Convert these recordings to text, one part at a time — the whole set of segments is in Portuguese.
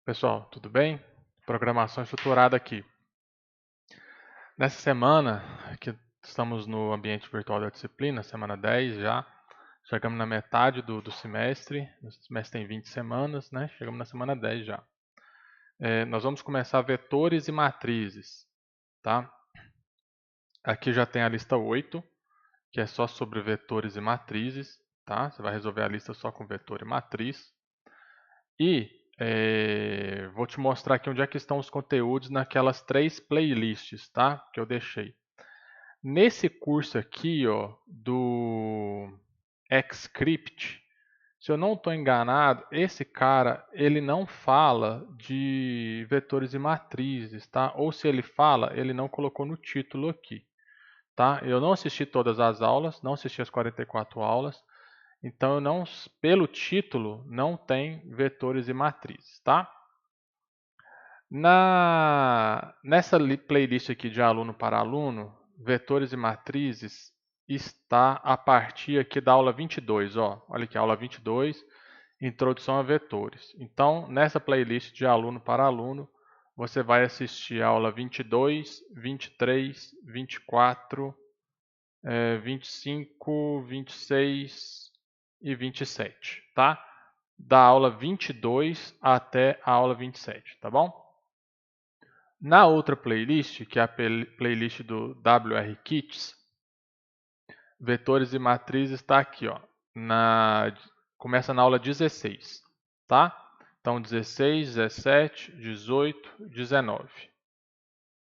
Pessoal, tudo bem? Programação estruturada aqui. Nessa semana, que estamos no ambiente virtual da disciplina, semana 10 já, chegamos na metade do semestre, o semestre tem 20 semanas, né? Chegamos na semana 10 já. Nós vamos começar vetores e matrizes, tá? Aqui já tem a lista 8, que é só sobre vetores e matrizes, tá? Você vai resolver a lista só com vetor e matriz. E vou te mostrar aqui onde é que estão os conteúdos naquelas 3 playlists, tá? Que eu deixei. Nesse curso aqui, ó, do Xscript, se eu não estou enganado, esse cara ele não fala de vetores e matrizes, tá? Ou se ele fala, ele não colocou no título aqui, tá? Eu não assisti todas as aulas, não assisti as 44 aulas, então eu não, pelo título não tem vetores e matrizes, tá? Nessa playlist aqui de aluno para aluno, vetores e matrizes, está a partir aqui da aula 22, ó. Olha aqui, aula 22, introdução a vetores. Então, nessa playlist de aluno para aluno, você vai assistir a aula 22, 23, 24, 25, 26 e 27, tá? Da aula 22 até a aula 27, tá bom? Na outra playlist, que é a playlist do WR Kits, vetores e matrizes está aqui, ó. Começa na aula 16, tá? Então 16, 17, 18, 19.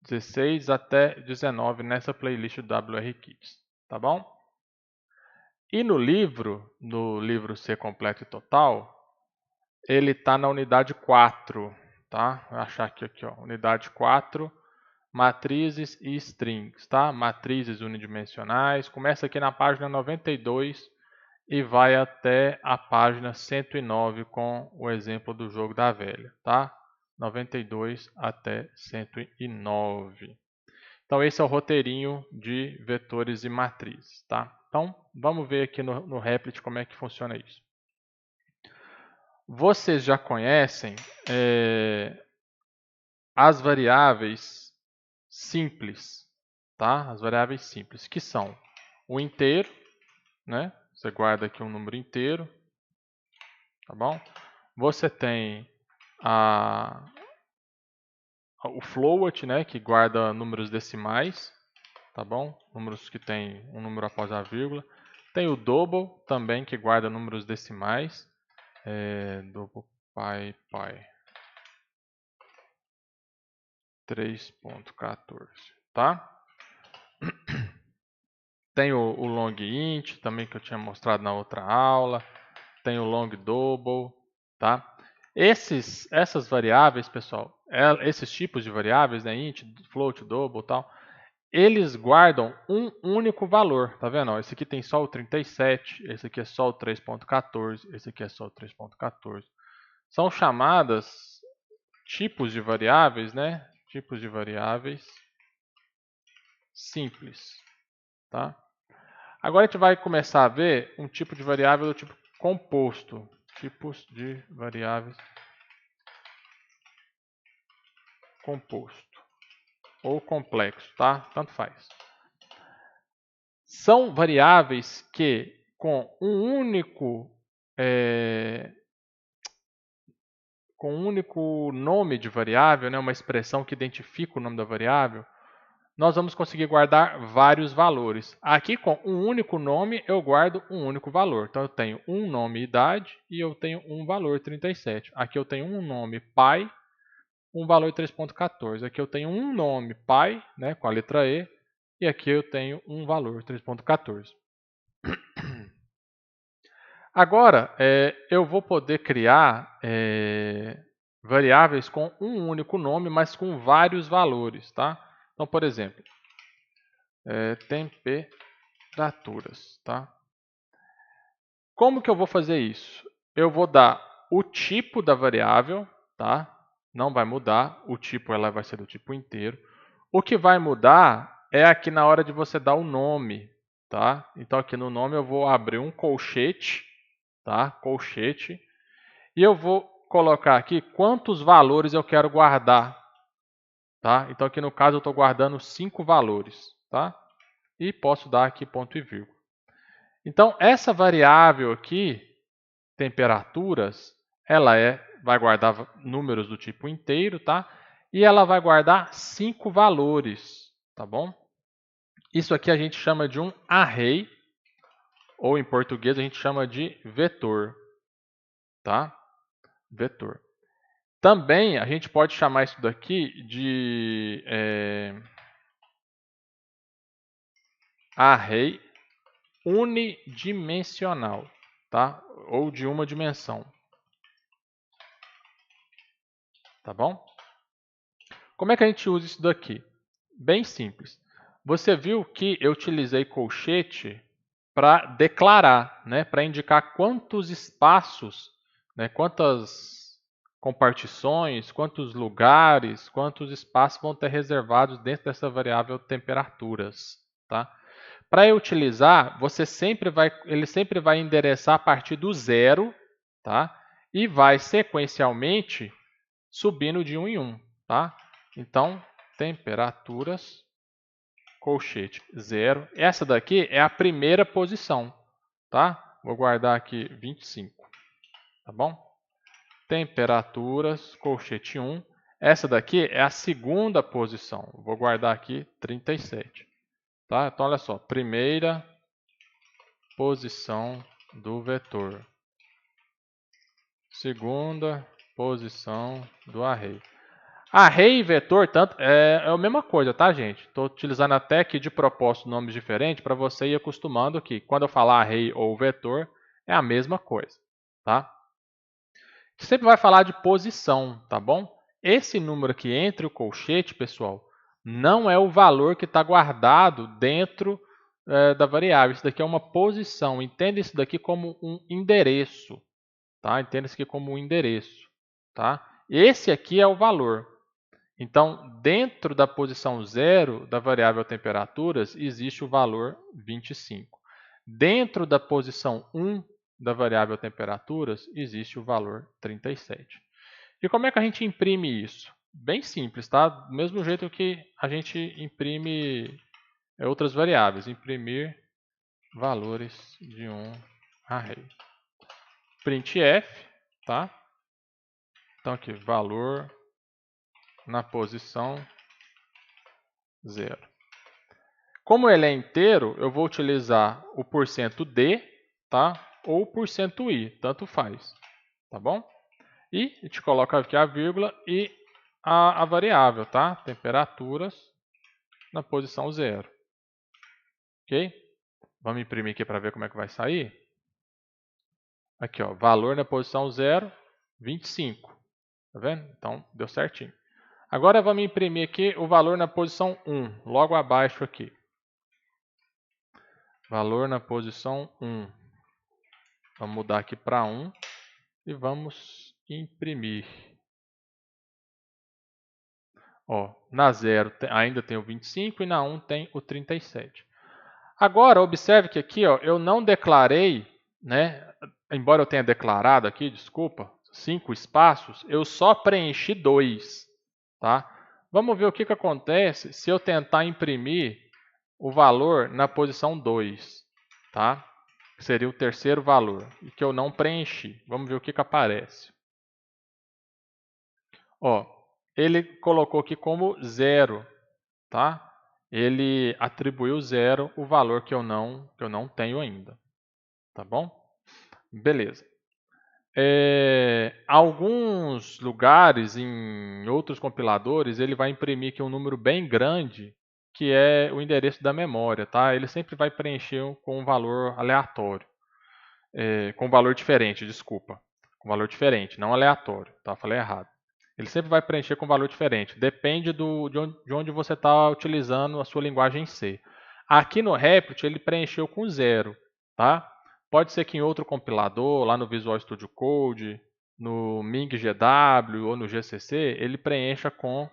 16 até 19 nessa playlist do WR Kits, tá bom? E no livro Ser Completo e Total, ele está na unidade 4, tá? Vou achar aqui, ó, unidade 4, matrizes e strings, tá? Matrizes unidimensionais. Começa aqui na página 92 e vai até a página 109 com o exemplo do jogo da velha, tá? 92 até 109. Então esse é o roteirinho de vetores e matrizes, tá? Então vamos ver aqui no Replit como é que funciona isso. Vocês já conhecem as variáveis simples, tá? As variáveis simples, que são o inteiro, né? Você guarda aqui um número inteiro, tá bom? Você tem o float, né? Que guarda números decimais, tá bom? Números que tem um número após a vírgula. Tem o double também, que guarda números decimais. Double pi 3.14, tá? Tem o long int também que eu tinha mostrado na outra aula. Tem o long double, tá? Essas variáveis, pessoal, esses tipos de variáveis, né, int, float, double, tal, eles guardam um único valor, tá vendo? Ó, esse aqui tem só o 37, esse aqui é só o 3.14, esse aqui é só o 3.14. São chamadas tipos de variáveis, né? Tipos de variáveis simples, tá? Agora a gente vai começar a ver um tipo de variável do tipo composto. Tipos de variáveis composto ou complexo, tá? Tanto faz. São variáveis que com um único nome de variável, né, uma expressão que identifica o nome da variável, nós vamos conseguir guardar vários valores. Aqui, com um único nome, eu guardo um único valor. Então, eu tenho um nome idade e eu tenho um valor 37. Aqui eu tenho um nome pai, um valor 3.14. Aqui eu tenho um nome pai, né, com a letra E, e aqui eu tenho um valor 3.14. Agora, eu vou poder criar variáveis com um único nome, mas com vários valores, tá? Então, por exemplo, temperaturas, tá? Como que eu vou fazer isso? Eu vou dar o tipo da variável, tá? Não vai mudar, o tipo ela vai ser do tipo inteiro. O que vai mudar é aqui na hora de você dar o nome, tá? Então aqui no nome eu vou abrir um colchete, tá? Colchete. E eu vou colocar aqui quantos valores eu quero guardar. Tá? Então aqui no caso eu estou guardando 5 valores. Tá? E posso dar aqui ponto e vírgula. Então essa variável aqui, temperaturas, ela vai guardar números do tipo inteiro, tá? E ela vai guardar 5 valores, tá bom? Isso aqui a gente chama de um array, ou em português a gente chama de vetor, tá? Vetor. Também a gente pode chamar isso daqui de array unidimensional, tá? Ou de uma dimensão, tá bom? Como é que a gente usa isso daqui? Bem simples. Você viu que eu utilizei colchete para declarar, né? Para indicar quantos espaços, né? Quantas compartições, quantos lugares, quantos espaços vão ter reservados dentro dessa variável temperaturas, tá? Para eu utilizar, ele sempre vai endereçar a partir do zero, tá? E vai sequencialmente subindo de 1 em 1, tá? Então, temperaturas, colchete 0. Essa daqui é a primeira posição, tá? Vou guardar aqui 25, tá bom? Temperaturas, colchete 1. Essa daqui é a segunda posição. Vou guardar aqui 37, tá? Então, olha só, primeira posição do vetor. Segunda posição do array. Array e vetor é a mesma coisa, tá, gente? Estou utilizando até aqui de propósito nomes diferentes para você ir acostumando que quando eu falar array ou vetor, é a mesma coisa, tá? Sempre vai falar de posição, tá bom? Esse número aqui entre o colchete, pessoal, não é o valor que está guardado dentro da variável. Isso daqui é uma posição. Entenda isso daqui como um endereço, tá? Entenda isso aqui como um endereço, tá? Esse aqui é o valor. Então, dentro da posição 0 da variável temperaturas, existe o valor 25. Dentro da posição 1 da variável temperaturas, existe o valor 37. E como é que a gente imprime isso? Bem simples, tá? Do mesmo jeito que a gente imprime outras variáveis. Imprimir valores de um array. Printf, tá? Então aqui, valor na posição 0. Como ele é inteiro, eu vou utilizar o %d, tá? Ou o %i, tanto faz, tá bom? E a gente coloca aqui a vírgula e a variável, tá? Temperaturas na posição 0. Ok? Vamos imprimir aqui para ver como é que vai sair. Aqui, ó, valor na posição 0, 25. Tá vendo? Então, deu certinho. Agora vamos imprimir aqui o valor na posição 1, logo abaixo aqui. Valor na posição 1. Vamos mudar aqui para 1 e vamos imprimir. Ó, na 0 ainda tem o 25 e na 1 tem o 37. Agora, observe que aqui ó, eu não declarei, né, embora eu tenha declarado aqui, desculpa, 5 espaços, eu só preenchi 2. Tá? Vamos ver o que acontece se eu tentar imprimir o valor na posição 2. Tá? Seria o terceiro valor, e que eu não preenchi. Vamos ver o que aparece. Ó, ele colocou aqui como 0, tá? Ele atribuiu 0 o valor que eu não tenho ainda, tá bom? Beleza. Alguns lugares, em outros compiladores, ele vai imprimir aqui um número bem grande, que é o endereço da memória, tá? Ele sempre vai preencher com um valor aleatório. Com um valor diferente, desculpa. Com um valor diferente, não aleatório, tá? Falei errado. Ele sempre vai preencher com um valor diferente. Depende de onde você está utilizando a sua linguagem C. Aqui no Replit ele preencheu com 0. Tá? Pode ser que em outro compilador, lá no Visual Studio Code, no MinGW ou no GCC, ele preencha com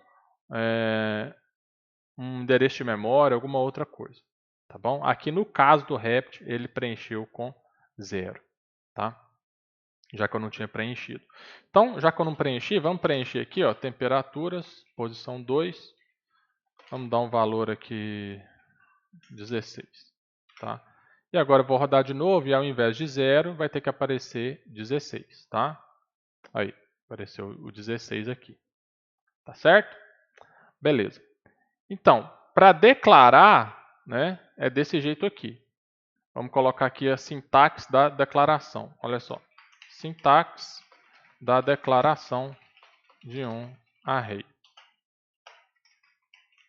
um endereço de memória, alguma outra coisa. Tá bom? Aqui no caso do Replit, ele preencheu com 0. Tá? já que eu não tinha preenchido. Então, já que eu não preenchi, vamos preencher aqui, ó, temperaturas, posição 2. Vamos dar um valor aqui, 16. Tá? E agora eu vou rodar de novo e ao invés de 0, vai ter que aparecer 16. Tá? Aí, apareceu o 16 aqui. Tá certo? Beleza. Então, para declarar, né, é desse jeito aqui. Vamos colocar aqui a sintaxe da declaração. Olha só. Sintaxe da declaração de um array.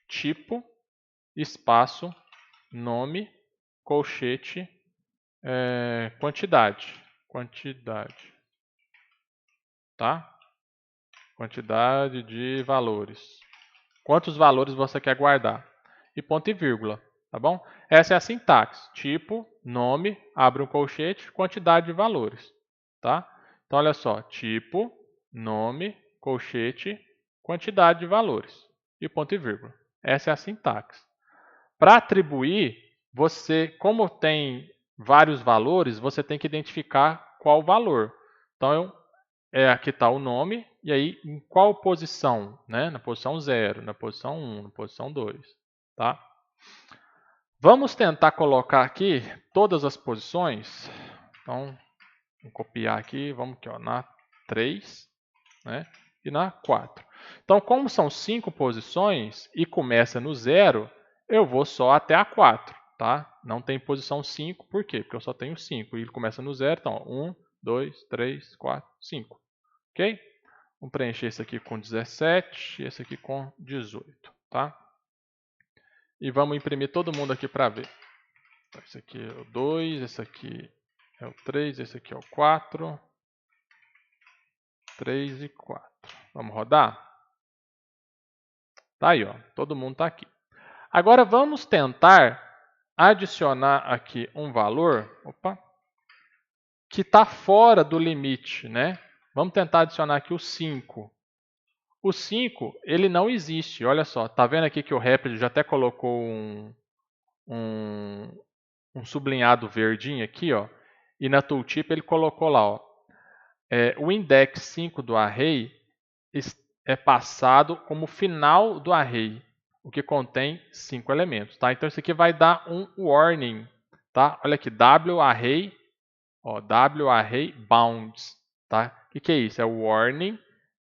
Tipo, espaço, nome, colchete, quantidade. Quantidade. Tá? Quantidade de valores. Quantos valores você quer guardar? E ponto e vírgula. Tá bom? Essa é a sintaxe. Tipo, nome, abre um colchete, quantidade de valores. Tá? Então, olha só. Tipo, nome, colchete, quantidade de valores. E ponto e vírgula. Essa é a sintaxe. Para atribuir, você, como tem vários valores, você tem que identificar qual valor. Então, aqui está o nome, e aí em qual posição? Né? Na posição 0, na posição 1, na posição 2. Tá? Vamos tentar colocar aqui todas as posições. Então, vou copiar aqui, vamos aqui, ó, na 3, né? E na 4. Então, como são 5 posições e começa no 0, eu vou só até a 4. Tá? Não tem posição 5, por quê? Porque eu só tenho 5 e ele começa no 0. Então, 1, 2, 3, 4, 5. Ok? Vamos preencher esse aqui com 17 e esse aqui com 18. Tá? E vamos imprimir todo mundo aqui para ver. Esse aqui é o 2, esse aqui é o 3, esse aqui é o 4. 3 e 4. Vamos rodar? Tá aí, ó. Todo mundo está aqui. Agora vamos tentar adicionar aqui um valor, que está fora do limite, né? Vamos tentar adicionar aqui o 5. O 5, ele não existe. Olha só, tá vendo aqui que o Replit já até colocou um sublinhado verdinho aqui, ó. E na tooltip ele colocou lá, ó. O index 5 do array é passado como final do array, o que contém 5 elementos. Tá? Então isso aqui vai dar um warning. Tá? Olha aqui, warray, warray bounds. Tá? O que é isso? É o warning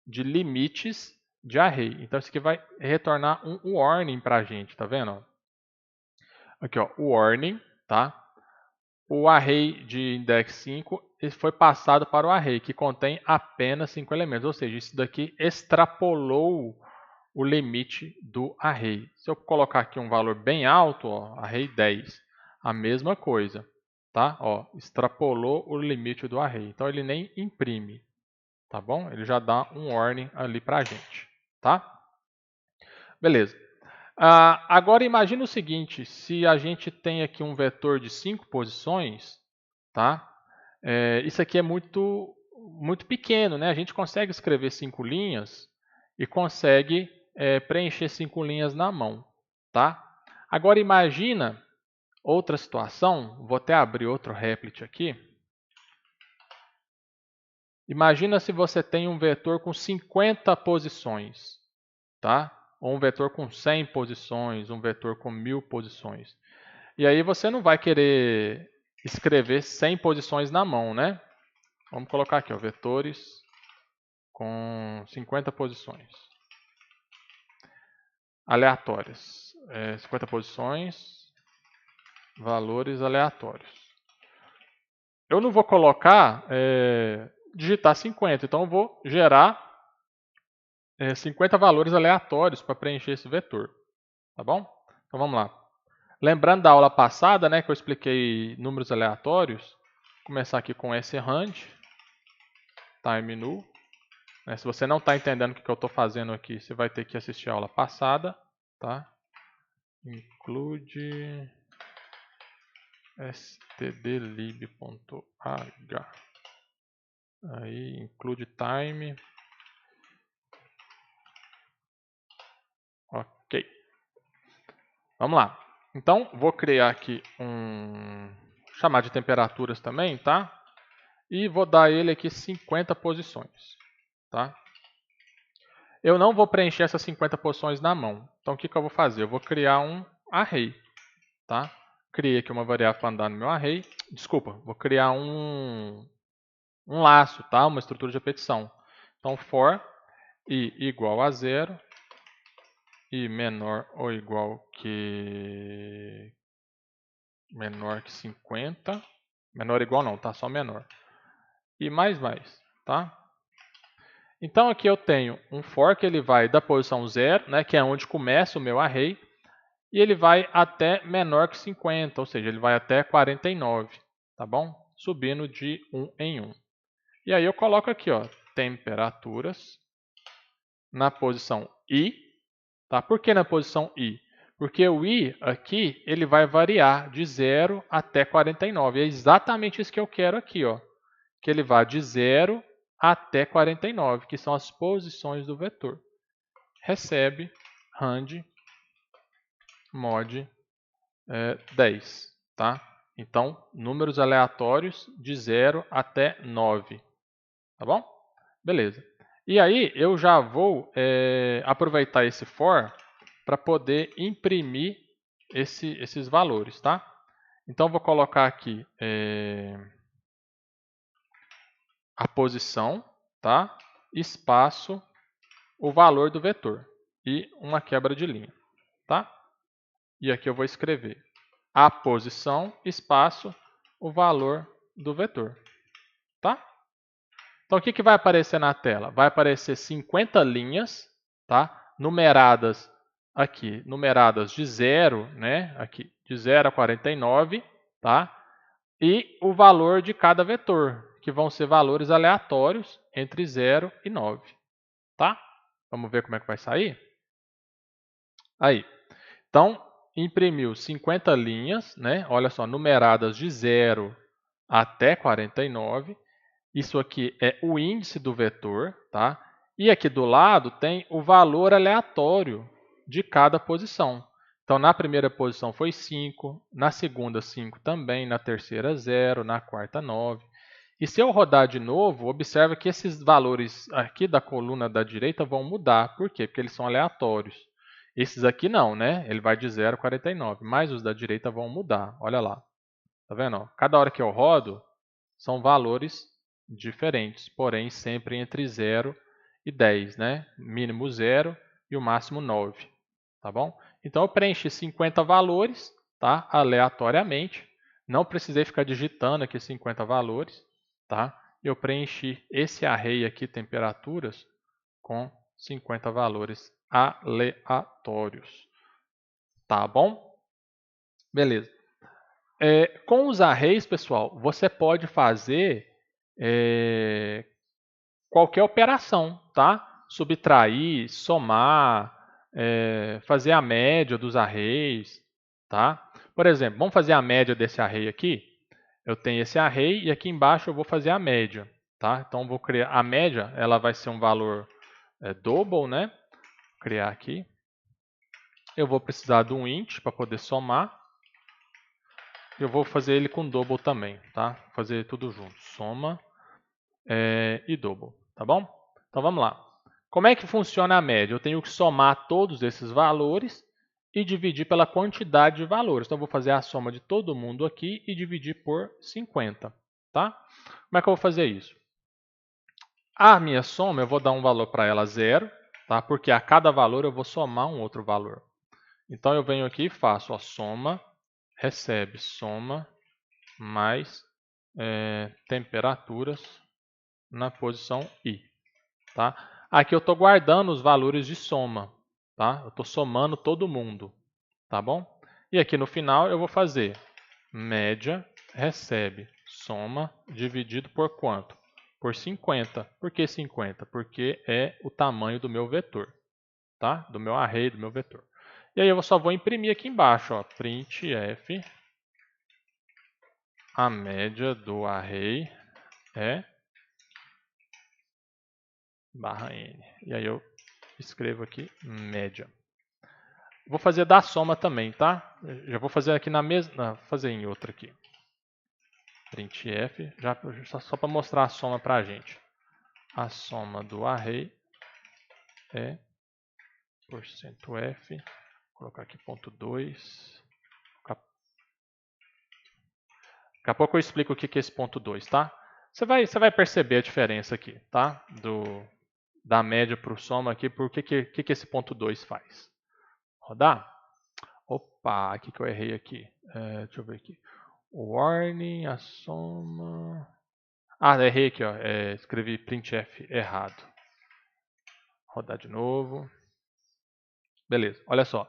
de limites de array. Então isso aqui vai retornar um warning para a gente. Tá vendo? Aqui, ó, warning. Tá? O array de index 5 foi passado para o array, que contém apenas 5 elementos. Ou seja, isso daqui extrapolou o limite do array. Se eu colocar aqui um valor bem alto, ó, array 10, a mesma coisa. Tá? Ó, extrapolou o limite do array. Então, ele nem imprime. Tá bom? Ele já dá um warning ali para a gente. Tá? Beleza. Agora imagine o seguinte, se a gente tem aqui um vetor de 5 posições, tá? Isso aqui é muito pequeno, né? A gente consegue escrever 5 linhas e consegue preencher 5 linhas na mão, tá? Agora imagina outra situação, vou até abrir outro Replit aqui. Imagina se você tem um vetor com 50 posições, tá? Ou um vetor com 100 posições, um vetor com 1000 posições. E aí você não vai querer escrever 100 posições na mão, né? Vamos colocar aqui, ó, vetores com 50 posições. Aleatórias. 50 posições, valores aleatórios. Eu não vou colocar, digitar 50, então eu vou gerar 50 valores aleatórios para preencher esse vetor. Tá bom? Então vamos lá. Lembrando da aula passada, né, que eu expliquei números aleatórios, vou começar aqui com srand, time null. Se você não está entendendo o que eu estou fazendo aqui, você vai ter que assistir a aula passada. Tá? Include stdlib.h. Aí include time. Ok. Vamos lá. Então, vou criar aqui chamar de temperaturas também, tá? e vou dar ele aqui 50 posições. Tá? Eu não vou preencher essas 50 posições na mão. Então o que eu vou fazer? Eu vou criar um array. Tá? Criei aqui uma variável para andar no meu array. Desculpa, vou criar um laço, tá? Uma estrutura de repetição. Então for i igual a 0 e menor ou igual que 50. Menor ou igual não, tá? Só menor. E mais, tá? Então aqui eu tenho um for que ele vai da posição 0, né, que é onde começa o meu array, e ele vai até menor que 50, ou seja, ele vai até 49, tá bom? Subindo de 1 em 1. E aí eu coloco aqui, ó, temperaturas na posição i, tá? Por que na posição i? Porque o i aqui, ele vai variar de 0 até 49. É exatamente isso que eu quero aqui, ó, que ele vá de 0 até 49, que são as posições do vetor. Recebe rand mod 10, tá? Então, números aleatórios de 0 até 9, tá bom? Beleza. E aí, eu já vou aproveitar esse for para poder imprimir esses valores, tá? Então, vou colocar aqui a posição, tá? Espaço, o valor do vetor e uma quebra de linha, tá? E aqui eu vou escrever a posição, espaço, o valor do vetor, tá? Então, o que vai aparecer na tela? Vai aparecer 50 linhas, tá? Numeradas aqui, numeradas de 0, né? Aqui, de 0 a 49, tá? E o valor de cada vetor, que vão ser valores aleatórios entre 0 e 9, tá? Vamos ver como é que vai sair? Aí, então, imprimiu 50 linhas, né? Olha só, numeradas de 0 até 49. Isso aqui é o índice do vetor, tá? E aqui do lado tem o valor aleatório de cada posição. Então, na primeira posição foi 5, na segunda 5 também, na terceira 0, na quarta 9. E se eu rodar de novo, observa que esses valores aqui da coluna da direita vão mudar. Por quê? Porque eles são aleatórios. Esses aqui não, né? Ele vai de 0 a 49, mas os da direita vão mudar. Olha lá. Tá vendo? Cada hora que eu rodo, são valores diferentes, porém sempre entre 0 e 10, né? Mínimo 0 e o máximo 9, tá bom? Então eu preenchi 50 valores, tá? Aleatoriamente. Não precisei ficar digitando aqui 50 valores, tá? Eu preenchi esse array aqui, temperaturas, com 50 valores aleatórios, tá bom? Beleza. Com os arrays, pessoal, você pode fazer qualquer operação, tá? Subtrair, somar, fazer a média dos arrays, tá? Por exemplo, vamos fazer a média desse array aqui. Eu tenho esse array e aqui embaixo eu vou fazer a média, tá? Então, vou criar a média, ela vai ser um valor double, né? Vou criar aqui. Eu vou precisar de um int para poder somar. Eu vou fazer ele com double também, tá? Vou fazer tudo junto, soma e double, tá bom? Então vamos lá. Como é que funciona a média? Eu tenho que somar todos esses valores e dividir pela quantidade de valores. Então eu vou fazer a soma de todo mundo aqui e dividir por 50, tá? Como é que eu vou fazer isso? A minha soma, eu vou dar um valor para ela 0, tá? Porque a cada valor eu vou somar um outro valor. Então eu venho aqui e faço a soma, recebe soma mais temperaturas na posição i, tá? Aqui eu estou guardando os valores de soma, tá? Eu estou somando todo mundo, tá bom? E aqui no final eu vou fazer média recebe soma dividido por quanto? Por 50. Por que 50? Porque é o tamanho do meu vetor, tá? Do meu array, do meu vetor. E aí eu só vou imprimir aqui embaixo, ó, printf a média do array é /n. E aí eu escrevo aqui média. Vou fazer da soma também, tá? Já vou fazer aqui na mesma, fazer em outra aqui. printf, só para mostrar a soma para a gente. A soma do array é %f, vou colocar aqui ponto 2. Daqui a pouco eu explico o que é esse ponto 2, tá? Você vai perceber a diferença aqui, tá? Da média para o soma aqui, por que esse ponto 2 faz. Rodar? Opa, o que eu errei aqui? Deixa eu ver aqui. O warning, a soma... errei aqui, ó. Escrevi printf errado. Rodar de novo. Beleza, olha só.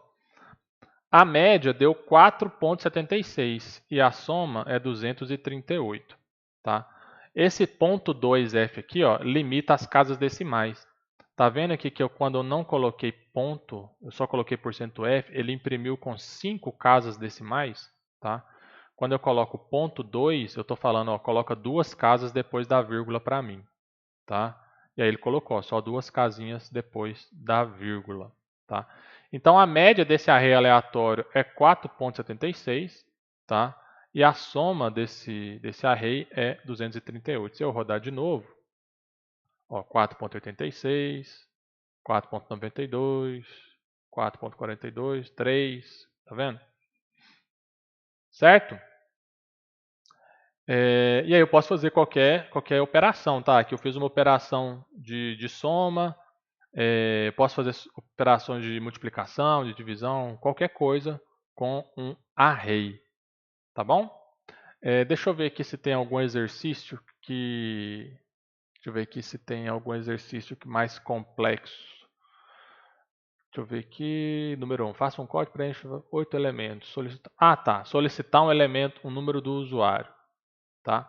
A média deu 4,76 e a soma é 238, tá? Esse ponto 2f aqui, ó, limita as casas decimais. Tá vendo aqui que quando eu não coloquei ponto, eu só coloquei %f, ele imprimiu com 5 casas decimais, tá? Quando eu coloco ponto 2, eu estou falando, ó, coloca 2 casas depois da vírgula para mim, tá? E aí ele colocou só 2 casinhas depois da vírgula, tá? Então a média desse array aleatório é 4,76, tá? E a soma desse array é 238. Se eu rodar de novo, ó, 4,86, 4,92, 4,42, 3, tá vendo? Certo? E aí eu posso fazer qualquer operação, tá? Aqui eu fiz uma operação de soma, posso fazer operações de multiplicação, de divisão, qualquer coisa com um array, tá bom? Deixa eu ver aqui se tem algum exercício mais complexo. Deixa eu ver aqui, número 1, faça um código, preencha 8 elementos. Solicitar um elemento, um número do usuário, tá?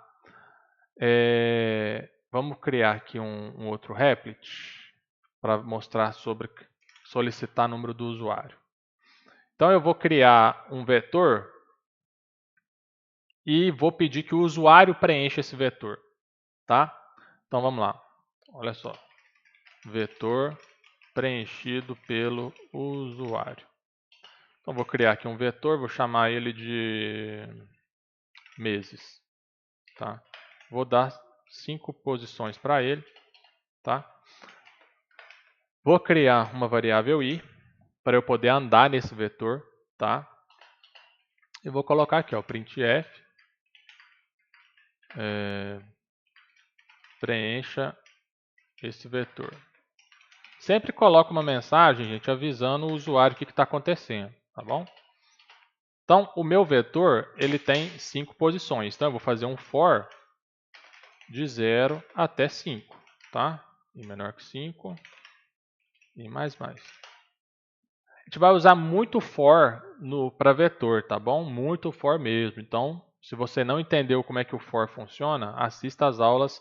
Vamos criar aqui um outro replit para mostrar sobre solicitar número do usuário. Então eu vou criar um vetor e vou pedir que o usuário preencha esse vetor, tá? Então vamos lá. Olha só. Vetor preenchido pelo usuário. Então vou criar aqui um vetor, vou chamar ele de meses, tá? Vou dar 5 posições para ele, tá? Vou criar uma variável i para eu poder andar nesse vetor, tá? E vou colocar aqui, ó, printf preencha esse vetor. Sempre coloca uma mensagem, gente, avisando o usuário o que está acontecendo, tá bom? Então, o meu vetor, ele tem 5 posições. Então, eu vou fazer um for de 0 até 5, tá? E menor que 5 e mais. A gente vai usar muito for para vetor, tá bom? Muito for mesmo. Então, se você não entendeu como é que o for funciona, assista às aulas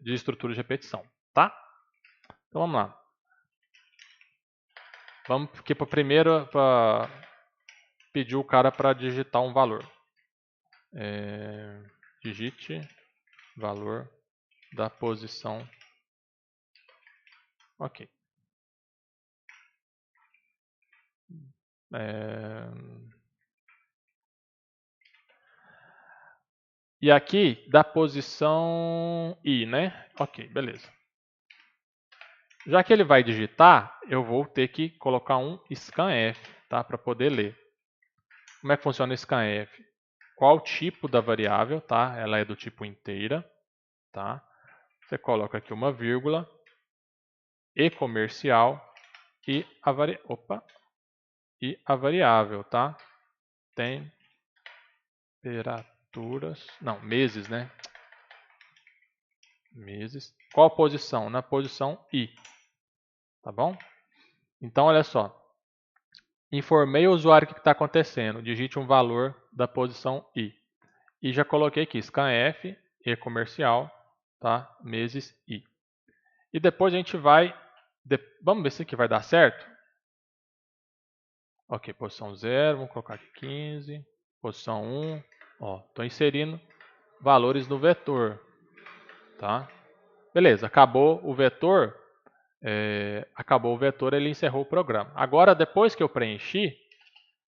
de estrutura de repetição, tá? Então, vamos lá. Vamos aqui para primeiro pedir o cara para digitar um valor. Digite valor da posição. Ok. E aqui da posição i, né? Ok, beleza. Já que ele vai digitar, eu vou ter que colocar um scanf, tá? Para poder ler. Como é que funciona o scanf? Qual o tipo da variável, tá? Ela é do tipo inteira, tá? Você coloca aqui uma vírgula, e comercial e a variável, tá? Temperaturas, não, meses, né? Meses. Qual posição? Na posição i, tá bom? Então, olha só. Informei o usuário o que está acontecendo. Digite um valor da posição i. E já coloquei aqui, scanf, e comercial, tá? Meses i. E depois a gente vai... Vamos ver se aqui vai dar certo? Ok, posição 0, vamos colocar aqui 15. Posição 1. Estou inserindo valores no vetor, tá? Beleza, acabou o vetor, ele encerrou o programa. Agora, depois que eu preenchi,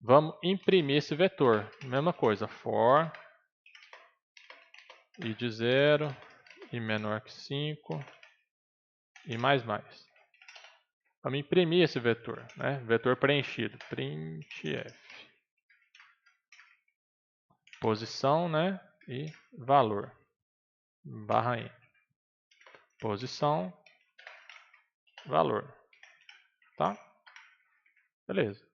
vamos imprimir esse vetor. Mesma coisa, for i de 0, i menor que 5, e mais. Vamos imprimir esse vetor, né? Vetor preenchido, printf. Posição, né? E valor, barra n. Posição, valor, tá? Beleza.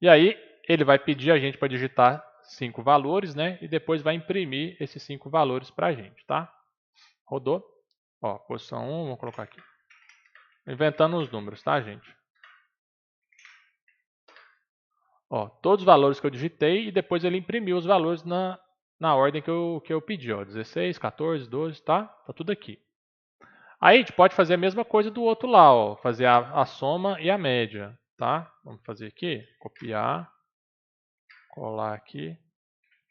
E aí, ele vai pedir a gente para digitar 5 valores, né? E depois vai imprimir esses 5 valores para a gente, tá? Rodou. Ó, posição 1, vamos colocar aqui. Inventando os números, tá, gente? Ó, todos os valores que eu digitei e depois ele imprimiu os valores na ordem que eu pedi, ó, 16, 14, 12, tá? Tá tudo aqui. Aí a gente pode fazer a mesma coisa do outro lá, ó, fazer a soma e a média, tá? Vamos fazer aqui, copiar, colar aqui.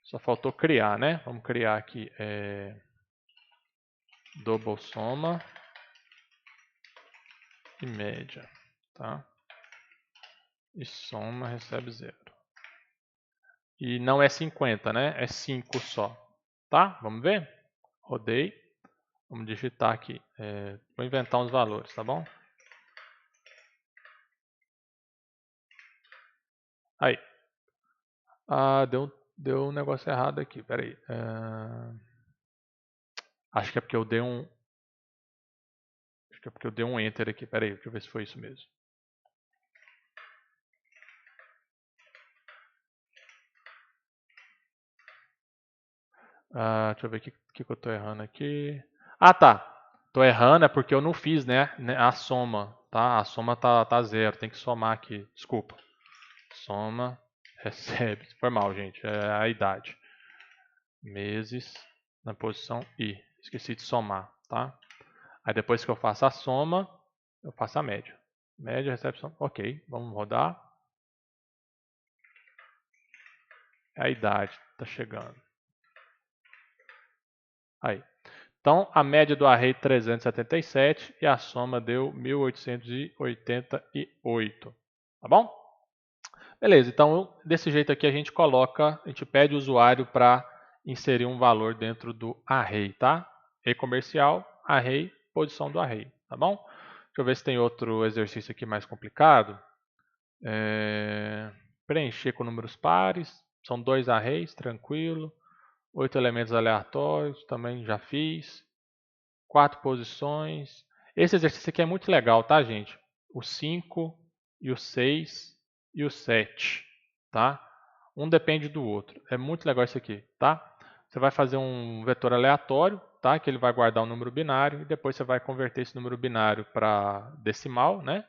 Só faltou criar, né? Vamos criar aqui double soma e média, tá? E soma recebe 0. E não é 50, né? É 5 só, tá? Vamos ver? Rodei. Vamos digitar aqui. Vou inventar uns valores, tá bom? Aí. Ah, deu um negócio errado aqui. Pera aí. Acho que é porque eu dei um... Acho que é porque eu dei um enter aqui. Pera aí, deixa eu ver se foi isso mesmo. Deixa eu ver o que eu tô errando aqui. Ah, tá. Tô errando é porque eu não fiz, né, a soma, tá? A soma tá 0. Tem que somar aqui. Desculpa. Soma, recebe. Foi mal, gente. É a idade. Meses na posição I. Esqueci de somar, tá? Aí depois que eu faço a soma, eu faço a média. Média, recepção. Ok, vamos rodar. A idade está chegando. Aí. Então, a média do array 377 e a soma deu 1888. Tá bom? Beleza, então desse jeito aqui a gente pede o usuário para inserir um valor dentro do array, tá? Array comercial, array, posição do array, tá bom? Deixa eu ver se tem outro exercício aqui mais complicado. Preencher com números pares, são 2 arrays, tranquilo. 8 elementos aleatórios, também já fiz. 4 posições. Esse exercício aqui é muito legal, tá, gente? O 5 e o 6 e o 7, tá? Um depende do outro. É muito legal isso aqui, tá? Você vai fazer um vetor aleatório, tá? Que ele vai guardar um número binário e depois você vai converter esse número binário para decimal, né?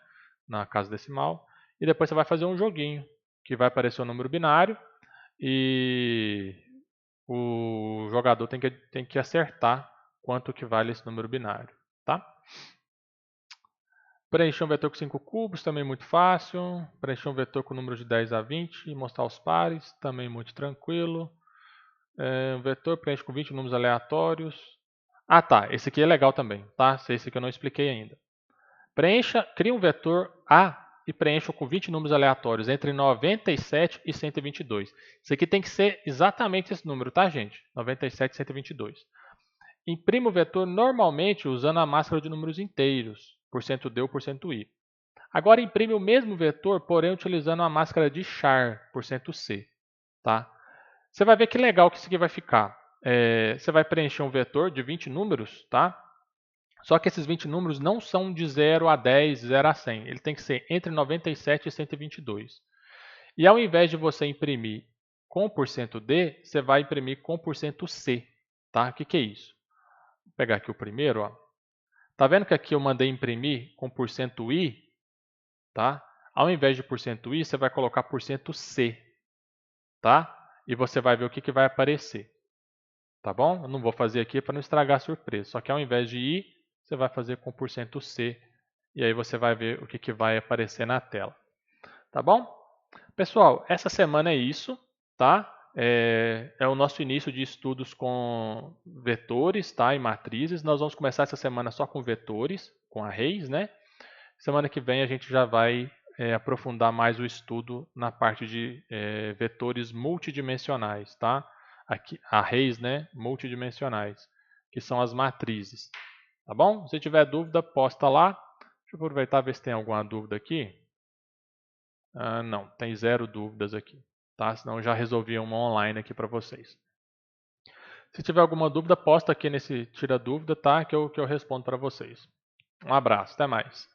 Na casa decimal. E depois você vai fazer um joguinho que vai aparecer o número binário e o jogador tem que acertar quanto que vale esse número binário, tá? Preencher um vetor com 5 cubos, também muito fácil. Preencher um vetor com número de 10 a 20 e mostrar os pares, também muito tranquilo. Um vetor preenche com 20 números aleatórios. Ah, tá, esse aqui é legal também, tá? Esse aqui eu não expliquei ainda. Cria um vetor A e preencha com 20 números aleatórios entre 97 e 122. Isso aqui tem que ser exatamente esse número, tá, gente? 97 e 122. Imprima o vetor normalmente usando a máscara de números inteiros, %d ou %i. Agora imprime o mesmo vetor, porém utilizando a máscara de char, %c. Tá? Você vai ver que legal que isso aqui vai ficar. Você vai preencher um vetor de 20 números, tá? Só que esses 20 números não são de 0 a 10, 0 a 100. Ele tem que ser entre 97 e 122. E ao invés de você imprimir com %d, você vai imprimir com %c. Tá? O que é isso? Vou pegar aqui o primeiro. Ó. Tá vendo que aqui eu mandei imprimir com %i? Tá? Ao invés de %i, você vai colocar %c. Tá? E você vai ver o que vai aparecer. Tá bom? Eu não vou fazer aqui para não estragar a surpresa. Só que ao invés de i, você vai fazer com %c. E aí você vai ver o que vai aparecer na tela. Tá bom? Pessoal, essa semana é isso. Tá? É o nosso início de estudos com vetores, tá? E matrizes. Nós vamos começar essa semana só com vetores, com arrays, né? Semana que vem a gente já vai aprofundar mais o estudo na parte de vetores multidimensionais, tá? Aqui, arrays, né? Multidimensionais. que são as matrizes. Tá bom? Se tiver dúvida, posta lá. Deixa eu aproveitar e ver se tem alguma dúvida aqui. Não, tem 0 dúvidas aqui. Tá? Senão eu já resolvi uma online aqui para vocês. Se tiver alguma dúvida, posta aqui nesse Tira Dúvida, tá? Que eu respondo para vocês. Um abraço, até mais.